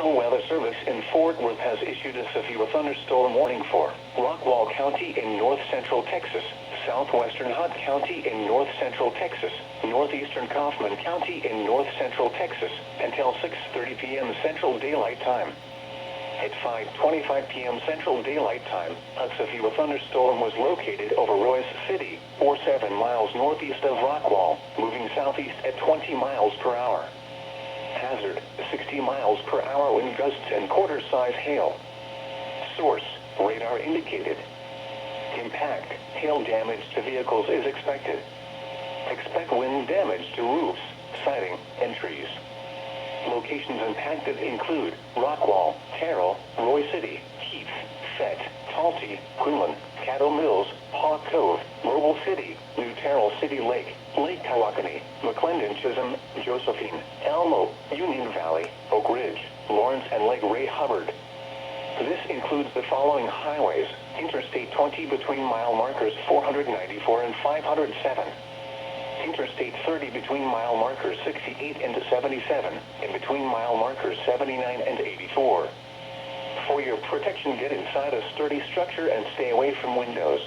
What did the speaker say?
National Weather Service in Fort Worth has issued a severe thunderstorm warning for Rockwall County in north-central Texas, southwestern Hunt County in north-central Texas, northeastern Kaufman County in north-central Texas, until 6:30 p.m. Central Daylight Time. At 5:25 p.m. Central Daylight Time, a severe thunderstorm was located over Royce City, 7 miles northeast of Rockwall, moving southeast at 20 miles per hour. Hazard, 60 miles per hour wind gusts and quarter-size hail. Source, radar indicated. Impact, hail damage to vehicles is expected. Expect wind damage to roofs, siding, and trees. Locations impacted include Rockwall, Terrell, Roy City, Heath, Fett, Talty, Quinlan, Caddo Mills, Paw Cove, Mobile City, New Terrell City Lake, Lake Tawakoni, McClendon Chisholm, Josephine, Elmo, Union Valley, Oak Ridge, Lawrence, and Lake Ray Hubbard. This includes the following highways: Interstate 20 between mile markers 494 and 507. Interstate 30 between mile markers 68 and 77, and between mile markers 79 and 84. For your protection, get inside a sturdy structure and stay away from windows.